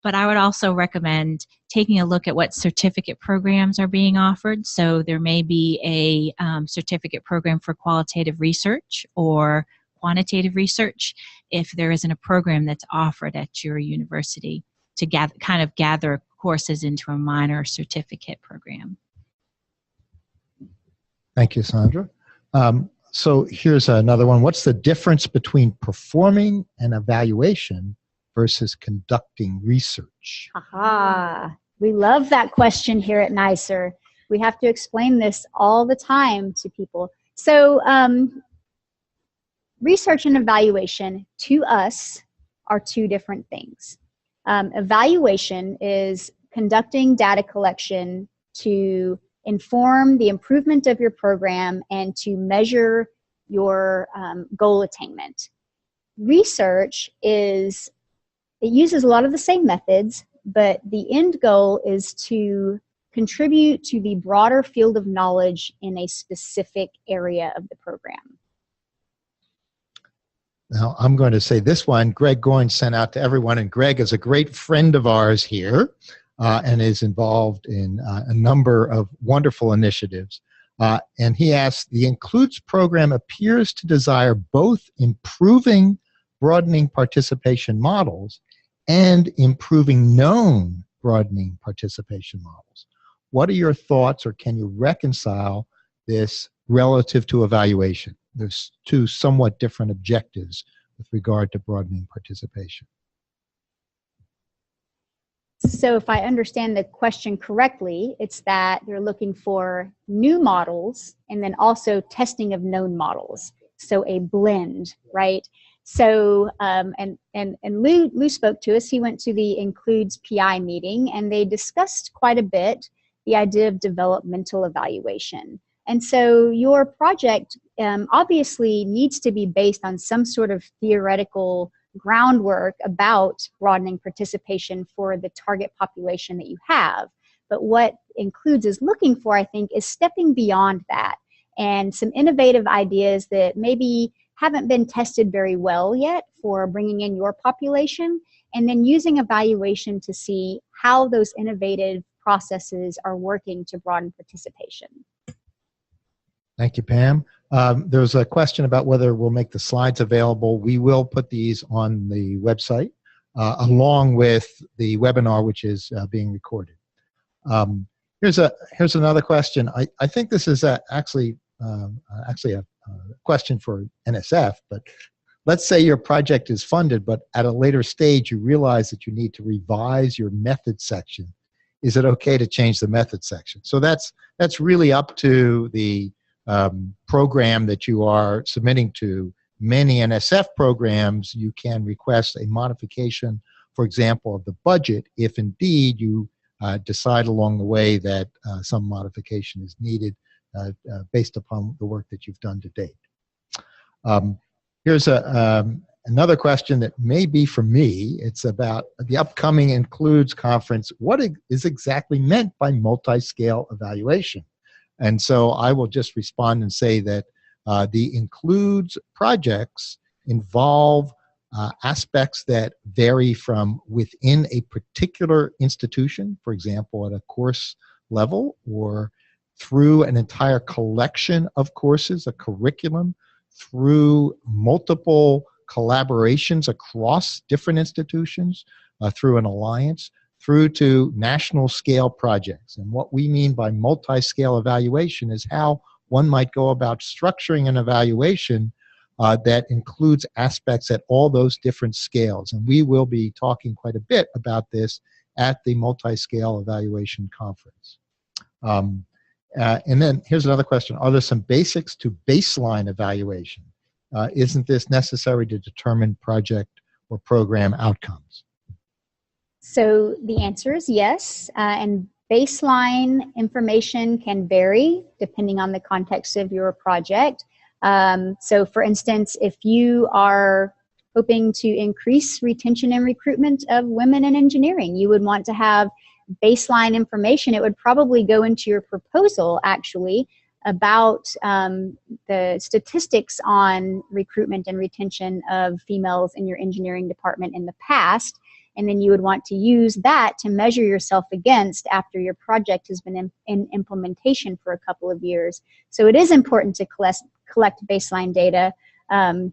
But I would also recommend taking a look at what certificate programs are being offered. So there may be a certificate program for qualitative research or quantitative research if there isn't a program that's offered at your university to gather courses into a minor certificate program. Thank you, Sondra. So here's another one. What's the difference between performing an evaluation versus conducting research? Aha, we love that question here at NISER. We have to explain this all the time to people. So research and evaluation to us are two different things. Evaluation is conducting data collection to inform the improvement of your program and to measure your goal attainment. Research is, it uses a lot of the same methods, but the end goal is to contribute to the broader field of knowledge in a specific area of the program. Now, I'm going to say this one, Greg Goins sent out to everyone, and Greg is a great friend of ours here and is involved in a number of wonderful initiatives. And he asked, the Includes program appears to desire both improving broadening participation models and improving known broadening participation models. What are your thoughts, or can you reconcile this relative to evaluation? There's two somewhat different objectives with regard to broadening participation. So if I understand the question correctly, it's that they're looking for new models and then also testing of known models. So a blend, right? So, and Lou spoke to us. He went to the Includes PI meeting, and they discussed quite a bit the idea of developmental evaluation. And so your project obviously needs to be based on some sort of theoretical groundwork about broadening participation for the target population that you have. But what Includes is looking for, I think, is stepping beyond that and some innovative ideas that maybe haven't been tested very well yet for bringing in your population, and then using evaluation to see how those innovative processes are working to broaden participation. Thank you, Pam. There was a question about whether we'll make the slides available. We will put these on the website along with the webinar, which is being recorded. Here's another question. I think this is actually a question for NSF, but let's say your project is funded, but at a later stage you realize that you need to revise your method section. Is it okay to change the method section? So that's really up to the program that you are submitting to. Many NSF programs, you can request a modification, for example, of the budget if indeed you decide along the way that some modification is needed based upon the work that you've done to date. Here's another question that may be for me. It's about the upcoming INCLUDES conference. What is exactly meant by multi-scale evaluation? And so I will just respond and say that the INCLUDES projects involve aspects that vary from within a particular institution, for example, at a course level, or through an entire collection of courses, a curriculum, through multiple collaborations across different institutions, through an alliance, through to national scale projects. And what we mean by multi-scale evaluation is how one might go about structuring an evaluation that includes aspects at all those different scales. And we will be talking quite a bit about this at the Multi-Scale Evaluation Conference. And then here's another question. Are there some basics to baseline evaluation? Isn't this necessary to determine project or program outcomes? So the answer is yes, and baseline information can vary depending on the context of your project. So for instance, if you are hoping to increase retention and recruitment of women in engineering, you would want to have baseline information. It would probably go into your proposal actually about the statistics on recruitment and retention of females in your engineering department in the past. And then you would want to use that to measure yourself against after your project has been in implementation for a couple of years. So it is important to collect baseline data.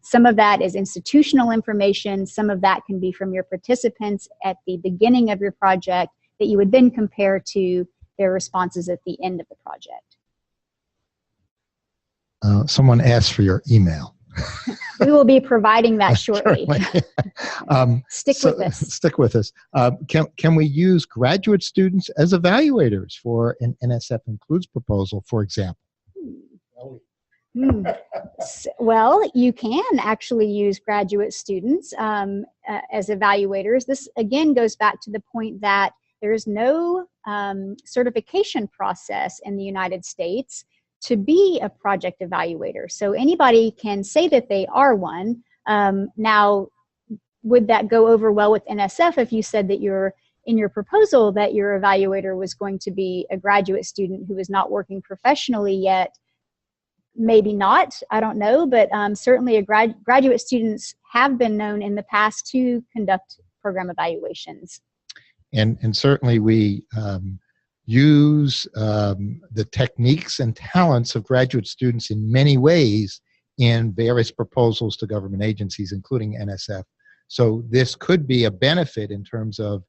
Some of that is institutional information. Some of that can be from your participants at the beginning of your project that you would then compare to their responses at the end of the project. Someone asked for your email. We will be providing that shortly. Stick with us. Can we use graduate students as evaluators for an NSF INCLUDES proposal, for example? Well, you can actually use graduate students as evaluators. This again goes back to the point that there is no certification process in the United States to be a project evaluator. So anybody can say that they are one. Now, would that go over well with NSF if you said that you're in your proposal that your evaluator was going to be a graduate student who is not working professionally yet? Maybe not, I don't know, but certainly graduate students have been known in the past to conduct program evaluations. And certainly we use the techniques and talents of graduate students in many ways in various proposals to government agencies, including NSF. So this could be a benefit in terms of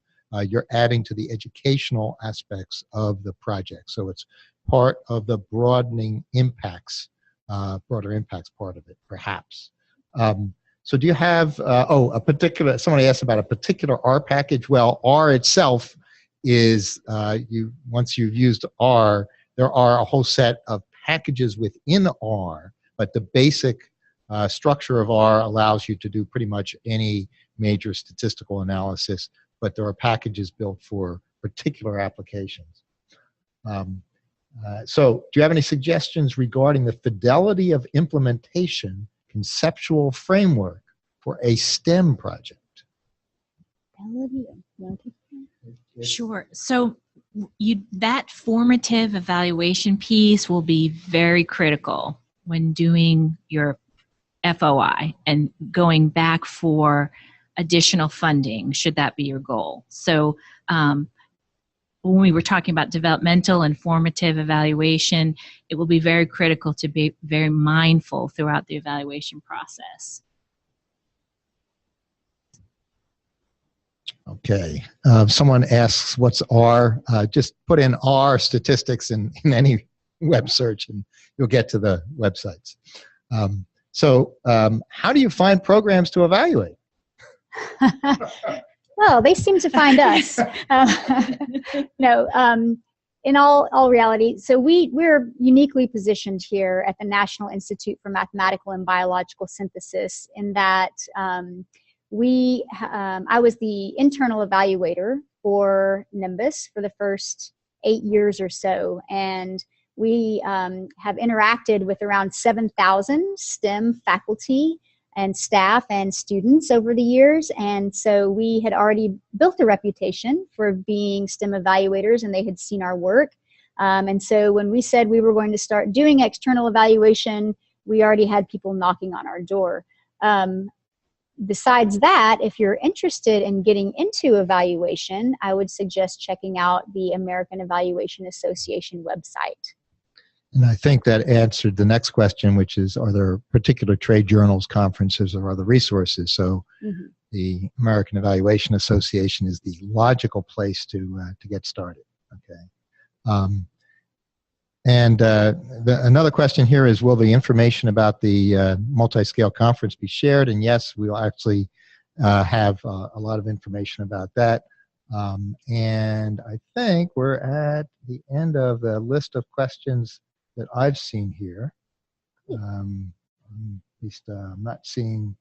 you're adding to the educational aspects of the project. So it's part of the broadening impacts, broader impacts part of it, perhaps. So do you have, somebody asked about a particular R package. Well, R itself is, once you've used R, there are a whole set of packages within R, but the basic structure of R allows you to do pretty much any major statistical analysis, but there are packages built for particular applications. So do you have any suggestions regarding the fidelity of implementation conceptual framework for a STEM project? Sure. So that formative evaluation piece will be very critical when doing your FOI and going back for additional funding, should that be your goal. So when we were talking about developmental and formative evaluation, it will be very critical to be very mindful throughout the evaluation process. Okay. Someone asks, what's R? Just put in R statistics in any web search and you'll get to the websites. How do you find programs to evaluate? Well, they seem to find us. In all reality, so we're uniquely positioned here at the National Institute for Mathematical and Biological Synthesis in that I was the internal evaluator for NIMBioS for the first 8 years or so, and we have interacted with around 7,000 STEM faculty and staff and students over the years, and so we had already built a reputation for being STEM evaluators, and they had seen our work. And so when we said we were going to start doing external evaluation, we already had people knocking on our door. Besides that, if you're interested in getting into evaluation, I would suggest checking out the American Evaluation Association website. And I think that answered the next question, which is, are there particular trade journals, conferences, or other resources? So the American Evaluation Association is the logical place to get started. Okay. Another question here is, will the information about the multi-scale conference be shared? And yes, we'll actually have a lot of information about that. And I think we're at the end of the list of questions that I've seen here. At least I'm not seeing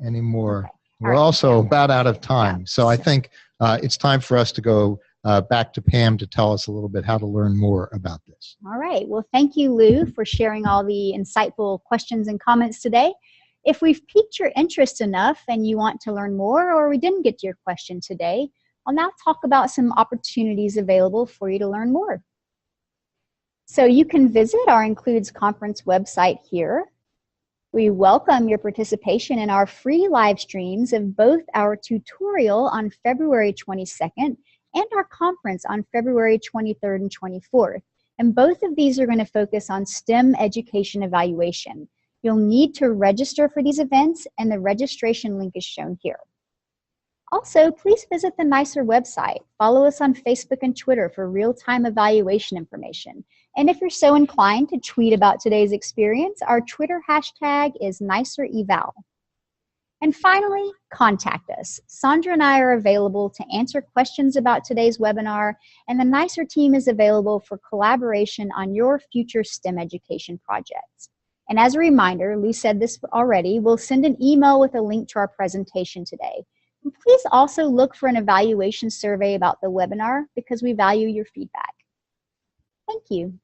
any more. Okay. We're also about out of time. Yeah. So I think it's time for us to go back to Pam to tell us a little bit how to learn more about this. All right. Well, thank you, Lou, for sharing all the insightful questions and comments today. If we've piqued your interest enough and you want to learn more, or we didn't get to your question today, I'll now talk about some opportunities available for you to learn more. So you can visit our Includes conference website here. We welcome your participation in our free live streams of both our tutorial on February 22nd and our conference on February 23rd and 24th. And both of these are going to focus on STEM education evaluation. You'll need to register for these events, and the registration link is shown here. Also, please visit the NISER website. Follow us on Facebook and Twitter for real-time evaluation information. And if you're so inclined to tweet about today's experience, our Twitter hashtag is NISEREval. And finally, contact us. Sondra and I are available to answer questions about today's webinar, and the NISER team is available for collaboration on your future STEM education projects. And as a reminder, Lou said this already, we'll send an email with a link to our presentation today. And please also look for an evaluation survey about the webinar because we value your feedback. Thank you.